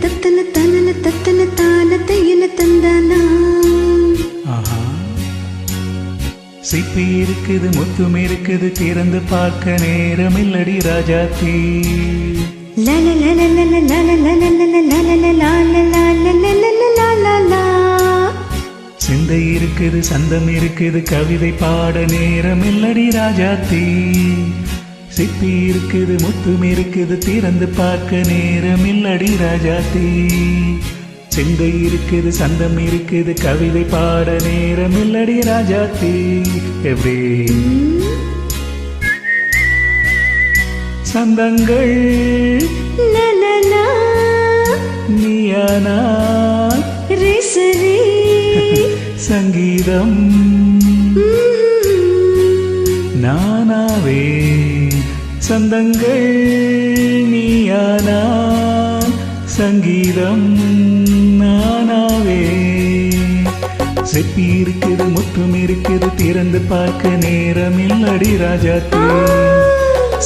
தத்தன தனன தத்தன தானத்தை என தந்தானா. சிப்பி இருக்குது முத்தும் இருக்குது திறந்து பார்க்க நேரம் இல்லடி ராஜாத்தி. சிந்தை இருக்குது சந்தம் இருக்குது கவிதை பாட நேரம் இல்லடி ராஜாத்தி. சிப்பி இருக்குது முத்தும் இருக்குது திறந்து பார்க்க நேரம் இல்லடி ராஜாத்தி. சிந்தை இருக்குது சந்தம் இருக்குது கவிதை பாட நேரம் இல்லடி ராஜாத்தி. எவ்ரி சந்தங்கள் நீயானா சங்கீதம் நானாவே. சந்தங்கள் நீயானா சங்கீதம் நானாவே. சிப்பி இருக்குது முத்தும் இருக்குது திறந்து பார்க்க நேரம் இல்லடி ராஜாத்தி.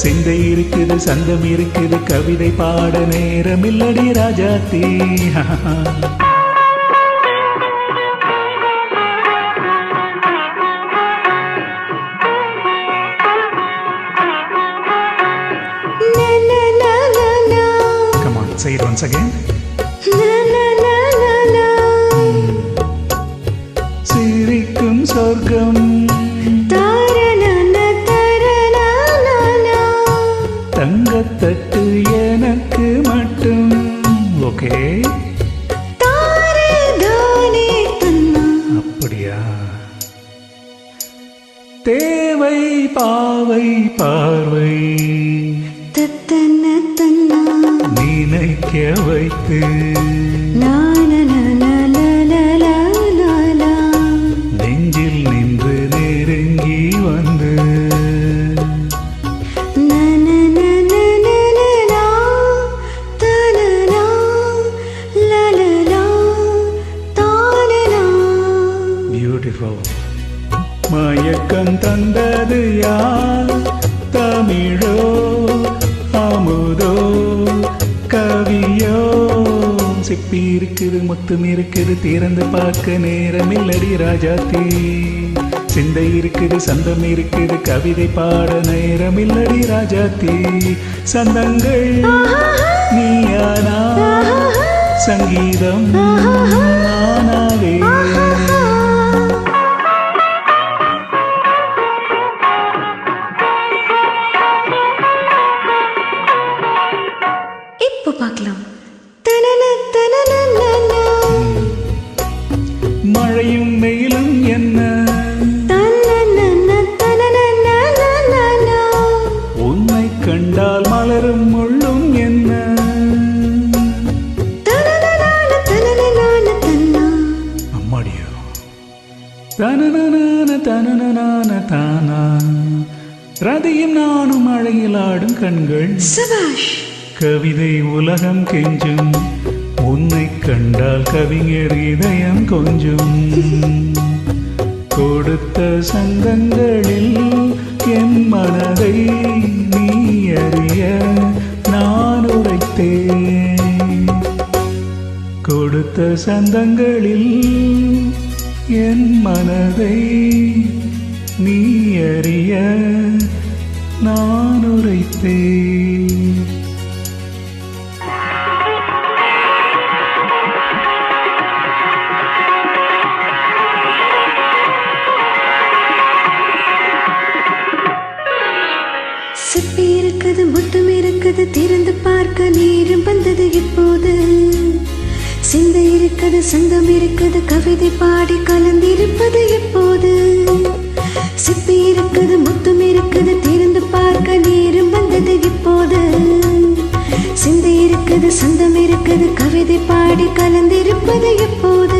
சிந்தை இருக்குது சந்தம் இருக்குது கவிதை பாட நேரம் இல்லடி Rajathi. Say it once again. சிரிக்கும் சொர்க்கம் தங்கத்தட்டு எனக்கு மட்டும். ஓகே அப்படியா. தேவை பாவை பார்வை நினைக்க வைத்து நெஞ்சில் நின்று நெருங்கி வந்து பியூட்டிஃபுல். மயக்கம் தந்தது யார்? தமிழோ அமுதோ கவியோ. சிப்பி இருக்குது முத்தும் இருக்குது திறந்து பார்க்க நேரம் இல்லடி ராஜாத்தி. சிந்தை இருக்குது சந்தம் இருக்குது கவிதை பாட நேரம் இல்லடி ராஜாத்தி. சந்தங்கள் நீயானா சங்கீதம் நானாவே. பார்க்கலாம். மழையும் வெயிலும் என்ன உன்னை கண்டால் மலரும் முள்ளும் என்ன. அம்மாடியோ தனன தனன தானா. ரதியும் நானும் மழையில் ஆடும் கண்கள். கவிதை உலகம் கெஞ்சும் உன்னை கண்டால் கவிஞர் இதயம் கொஞ்சும். கொடுத்த சந்தங்களில் என் மனதை நீ அறிய நான் உரைத்தேன். கொடுத்த சந்தங்களில் என் மனதை நீ அறிய நான் உரைத்தேன். சிப்பி இருக்குது முத்தம் இருக்குது திறந்து பார்க்க நேரம் வந்தது இப்போது. சிந்தை இருக்குது சந்தம் இருக்குது கவிதை பாடி கலந்திருப்பது எப்போது. சிப்பி இருக்குது முத்தம் இருக்குது திறந்து பார்க்க நேரம் வந்தது இப்போது. சிந்தை இருக்குது சந்தம் இருக்குது கவிதை பாடி கலந்திருப்பது எப்போது.